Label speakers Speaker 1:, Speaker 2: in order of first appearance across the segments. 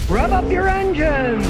Speaker 1: Rev up your engines!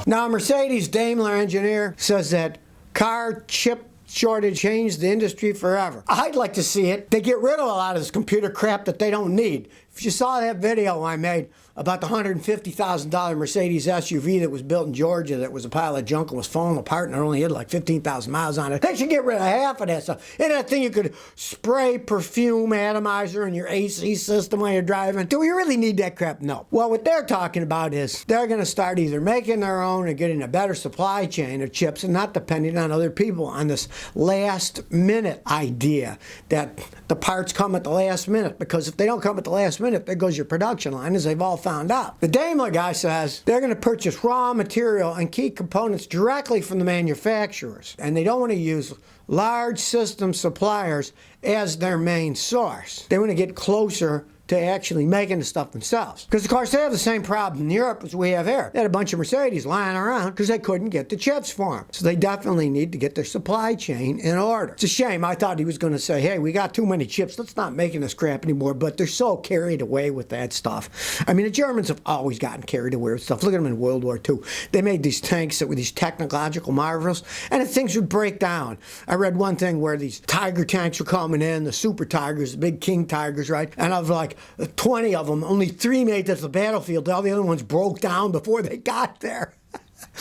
Speaker 2: Now, a Mercedes Daimler engineer says that car chip shortage changed the industry forever. I'd like to see it. They get rid of a lot of this computer crap that they don't need. If you saw that video I made about the $150,000 Mercedes SUV that was built in Georgia that was a pile of junk and was falling apart and it only had like 15,000 miles on it, they should get rid of half of that stuff. And that thing you could spray perfume atomizer in your AC system while you're driving. Do we really need that crap? No. Well, what they're talking about is they're going to start either making their own or getting a better supply chain of chips and not depending on other people on this last minute idea that the parts come at the last minute, because if they don't come at the last minute, there goes your production line, as they've all found out. The Daimler guy says they're going to purchase raw material and key components directly from the manufacturers, and they don't want to use large system suppliers as their main source. They want to get closer to actually making the stuff themselves. Because, of course, they have the same problem in Europe as we have here. They had a bunch of Mercedes lying around because they couldn't get the chips for them. So they definitely need to get their supply chain in order. It's a shame. I thought he was going to say, hey, we got too many chips. Let's not making this crap anymore. But they're so carried away with that stuff. I mean, the Germans have always gotten carried away with stuff. Look at them in World War II. They made these tanks that were these technological marvels, and the things would break down. I read one thing where these Tiger tanks were coming in, the Super Tigers, the big King Tigers, right? And I was like, 20 of them, only 3 made it to the battlefield. All the other ones broke down before they got there.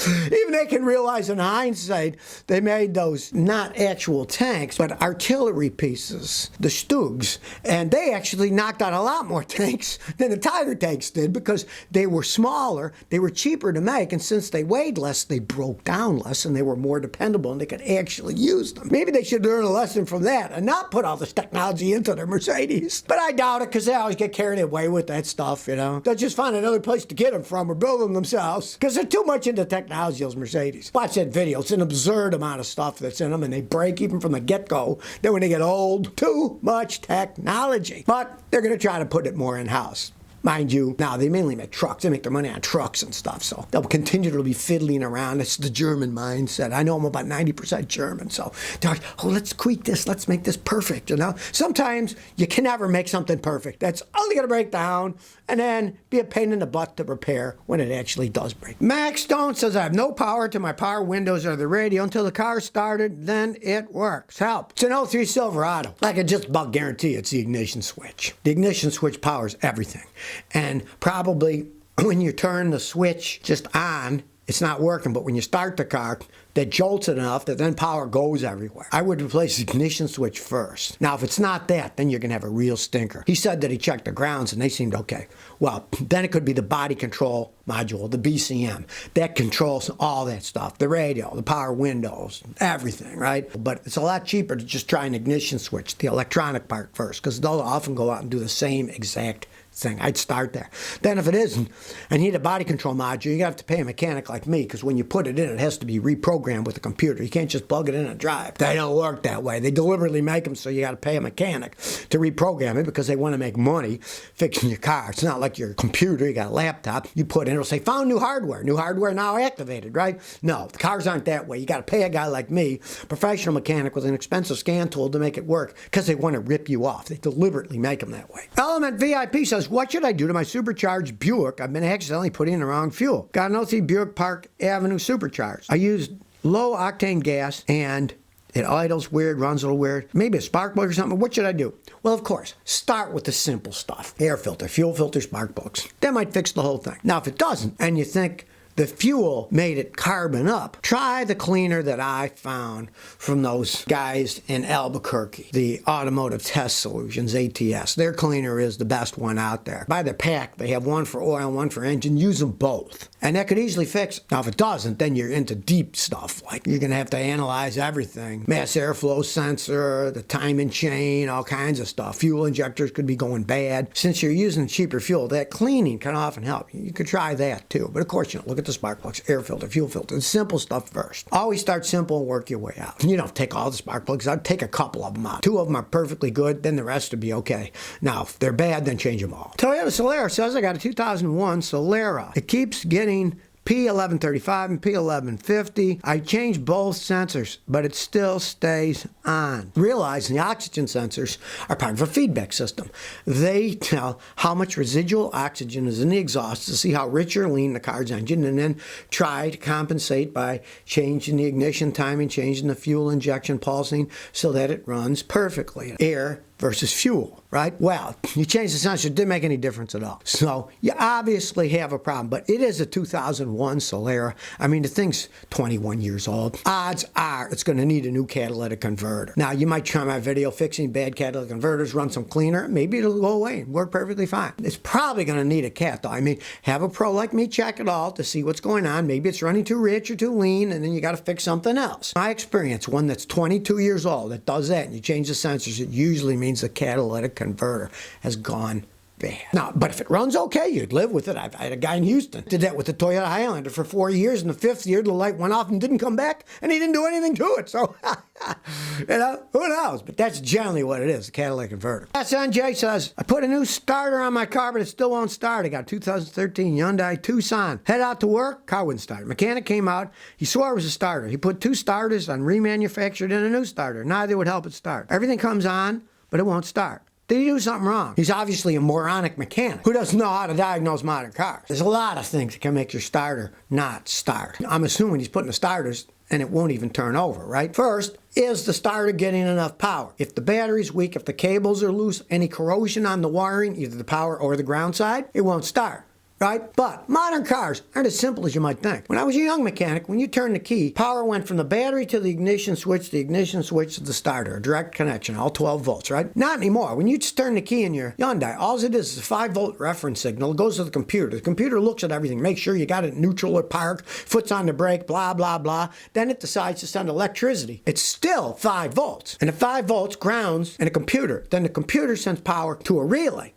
Speaker 2: Even they can realize in hindsight, they made those not actual tanks, but artillery pieces, the Stugs. And they actually knocked out a lot more tanks than the Tiger tanks did because they were smaller, they were cheaper to make, and since they weighed less, they broke down less and they were more dependable and they could actually use them. Maybe they should learn a lesson from that and not put all this technology into their Mercedes. But I doubt it because they always get carried away with that stuff, you know. They'll just find another place to get them from or build them themselves because they're too much into technology, those Mercedes. Watch that video. It's an absurd amount of stuff that's in them, and they break even from the get-go. Then when they get old, too much technology. But they're going to try to put it more in-house. Mind you, now they mainly make trucks. They make their money on trucks and stuff, so they'll continue to be fiddling around. It's the German mindset. I know I'm about 90% German, so they're like, oh, let's tweak this. Let's make this perfect, you know? Sometimes you can never make something perfect. That's only going to break down and then be a pain in the butt to repair when it actually does break. Max Stone says, I have no power to my power windows or the radio until the car started, then it works. Help. It's an 03 Silverado. I can just about guarantee it's the ignition switch. The ignition switch powers everything. And probably when you turn the switch just on, it's not working. But when you start the car, that jolts it enough that then power goes everywhere. I would replace the ignition switch first. Now, if it's not that, then you're going to have a real stinker. He said that he checked the grounds and they seemed okay. Well, then it could be the body control module, the BCM. That controls all that stuff. The radio, the power windows, everything, right? But it's a lot cheaper to just try an ignition switch, the electronic part first, because they'll often go out and do the same exact thing. I'd start there. Then if it isn't, and you need a body control module, you have to pay a mechanic like me, because when you put it in, it has to be reprogrammed with a computer. You can't just plug it in and drive. They don't work that way. They deliberately make them so you got to pay a mechanic to reprogram it because they want to make money fixing your car. It's not like your computer. You got a laptop. You put in, it'll say, found new hardware. New hardware now activated, right? No, the cars aren't that way. You got to pay a guy like me, professional mechanic with an expensive scan tool to make it work because they want to rip you off. They deliberately make them that way. Element VIP says, what should I do to my supercharged Buick? I've been accidentally putting in the wrong fuel. Got an 03 Buick Park Avenue supercharged. I used low octane gas and it idles weird, runs a little weird. Maybe a spark plug or something. What should I do? Well, of course, start with the simple stuff. Air filter, fuel filter, spark plugs. That might fix the whole thing. Now, if it doesn't, and you think the fuel made it carbon up, try the cleaner that I found from those guys in Albuquerque, the Automotive Test Solutions, ATS. Their cleaner is the best one out there. By the pack, they have one for oil, one for engine. Use them both. And that could easily fix it. Now, if it doesn't, then you're into deep stuff. Like you're going to have to analyze everything. Mass airflow sensor, the timing chain, all kinds of stuff. Fuel injectors could be going bad. Since you're using cheaper fuel, that cleaning can often help. You could try that too. But of course, look at the spark plugs, air filter, fuel filter. The simple stuff first. Always start simple and work your way out. You don't take all the spark plugs out. Take a couple of them out. 2 of them are perfectly good. Then the rest will be okay. Now, if they're bad, then change them all. Toyota Solara says I got a 2001 Solara. It keeps getting P1135 and P1150. I changed both sensors, but it still stays on. Realizing the oxygen sensors are part of a feedback system. They tell how much residual oxygen is in the exhaust to see how rich or lean the car's engine, and then try to compensate by changing the ignition timing, changing the fuel injection pulsing so that it runs perfectly. Air versus fuel, right? Well, you change the sensor, it didn't make any difference at all. So you obviously have a problem, but it is a 2001 Solara. I mean, the thing's 21 years old. Odds are it's going to need a new catalytic converter. Now, you might try my video fixing bad catalytic converters, run some cleaner, maybe it'll go away and work perfectly fine. It's probably going to need a cat, though. I mean, have a pro like me check it all to see what's going on. Maybe it's running too rich or too lean, and then you got to fix something else. My experience, one that's 22 years old that does that, and you change the sensors, it usually means the catalytic converter has gone bad. Now, but if it runs okay, you'd live with it. I had a guy in Houston did that with the Toyota Highlander for 4 years, and the 5th year the light went off and didn't come back, and he didn't do anything to it. So, who knows? But that's generally what it is, a catalytic converter. SNJ says, I put a new starter on my car, but it still won't start. I got a 2013 Hyundai Tucson. Head out to work, car wouldn't start. Mechanic came out, he swore it was a starter. He put 2 starters on remanufactured and a new starter. Neither would help it start. Everything comes on, but it won't start. Did he do something wrong? He's obviously a moronic mechanic who doesn't know how to diagnose modern cars. There's a lot of things that can make your starter not start. I'm assuming he's putting the starters and it won't even turn over, right? First, is the starter getting enough power? If the battery's weak, if the cables are loose, any corrosion on the wiring, either the power or the ground side, it won't start. Right? But modern cars aren't as simple as you might think. When I was a young mechanic, when you turned the key, power went from the battery to the ignition switch to the starter, a direct connection, all 12 volts, right? Not anymore. When you just turn the key in your Hyundai, all it is a 5-volt reference signal. It goes to the computer. The computer looks at everything, makes sure you got it neutral or park, foot's on the brake, blah, blah, blah. Then it decides to send electricity. It's still 5 volts. And the 5 volts grounds in a computer. Then the computer sends power to a relay.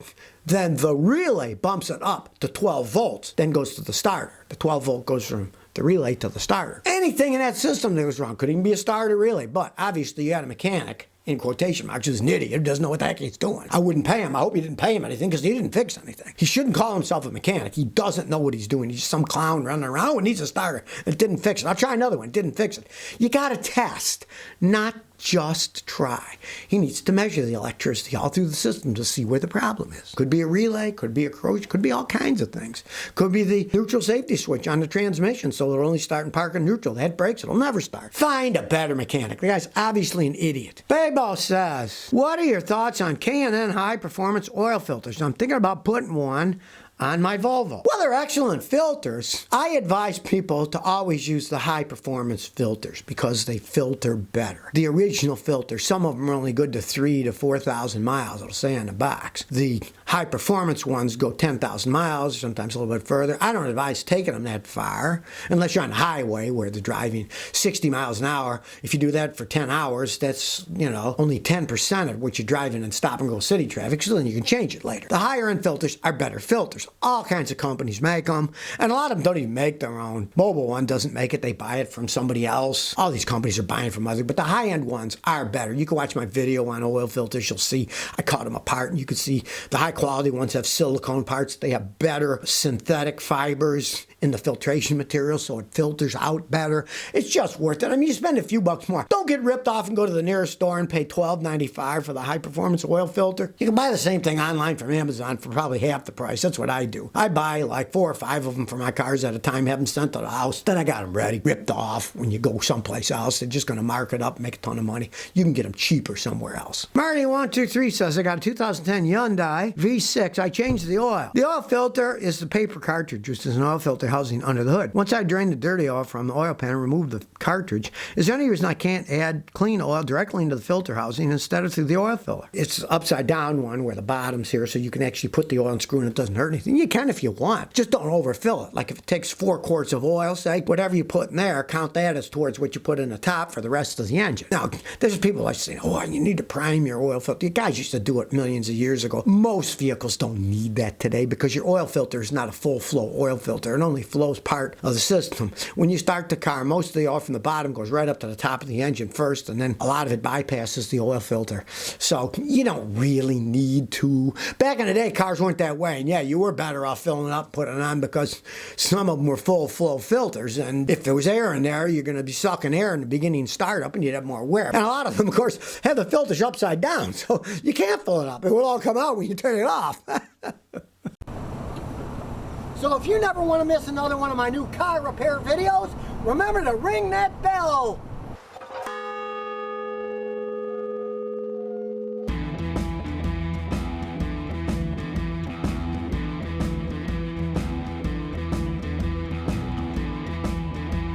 Speaker 2: Then the relay bumps it up to 12 volts, then goes to the starter. The 12 volt goes from the relay to the starter. Anything in that system that goes wrong could even be a starter relay, but obviously you got a mechanic, in quotation marks, who's an idiot who doesn't know what the heck he's doing. I wouldn't pay him. I hope you didn't pay him anything because he didn't fix anything. He shouldn't call himself a mechanic. He doesn't know what he's doing. He's some clown running around. Oh, it needs a starter. It didn't fix it. I'll try another one. It didn't fix it. You got to test, not just try. He needs to measure the electricity all through the system to see where the problem is. Could be a relay, could be a corrosion, could be all kinds of things. Could be the neutral safety switch on the transmission, so it'll only start in park and neutral. That breaks, it'll never start. Find a better mechanic. The guy's obviously an idiot. Babo says, what are your thoughts on K&N high performance oil filters? I'm thinking about putting one on my Volvo. Well, they're excellent filters. I advise people to always use the high-performance filters because they filter better. The original filters, some of them are only good to 3,000 to 4,000 miles, it'll say on the box. The high-performance ones go 10,000 miles, sometimes a little bit further. I don't advise taking them that far, unless you're on the highway where they're driving 60 miles an hour. If you do that for 10 hours, that's, only 10% of what you're driving in stop-and-go city traffic, so then you can change it later. The higher-end filters are better filters. All kinds of companies make them, and a lot of them don't even make their own. Mobile One doesn't make it. They buy it from somebody else. All these companies are buying from others, but the high-end ones are better. You can watch my video on oil filters. You'll see I cut them apart, and you can see the high-quality ones have silicone parts. They have better synthetic fibers in the filtration material, so it filters out better. It's just worth it. I mean, you spend a few bucks more. Don't get ripped off and go to the nearest store and pay $12.95 for the high-performance oil filter. You can buy the same thing online from Amazon for probably half the price. That's what I do. I buy like 4 or 5 of them for my cars at a time, have them sent to the house. Then I got them ready, ripped off. When you go someplace else, they're just going to mark it up and make a ton of money. You can get them cheaper somewhere else. Marty123 says, I got a 2010 Hyundai V6. I changed the oil. The oil filter is the paper cartridge, which is an oil filter housing under the hood. Once I drain the dirty oil from the oil pan and remove the cartridge, is there any reason I can't add clean oil directly into the filter housing instead of through the oil filler? It's upside down one where the bottom's here, so you can actually put the oil and screw and it doesn't hurt anything. You can if you want. Just don't overfill it. Like if it takes 4 quarts of oil, say, whatever you put in there, count that as towards what you put in the top for the rest of the engine. Now, there's people like saying, oh, you need to prime your oil filter. You guys used to do it millions of years ago. Most Most vehicles don't need that today because your oil filter is not a full flow oil filter. It only flows part of the system. When you start the car, most of the oil from the bottom goes right up to the top of the engine first, and then a lot of it bypasses the oil filter. So you don't really need to. Back in the day, cars weren't that way, and yeah, you were better off filling it up, putting it on, because some of them were full flow filters, and if there was air in there, you're going to be sucking air in the beginning startup, and you'd have more wear. And a lot of them, of course, have the filters upside down, so you can't fill it up. It will all come out when you turn it off. So if you never want to miss another one of my new car repair videos, remember to ring that bell.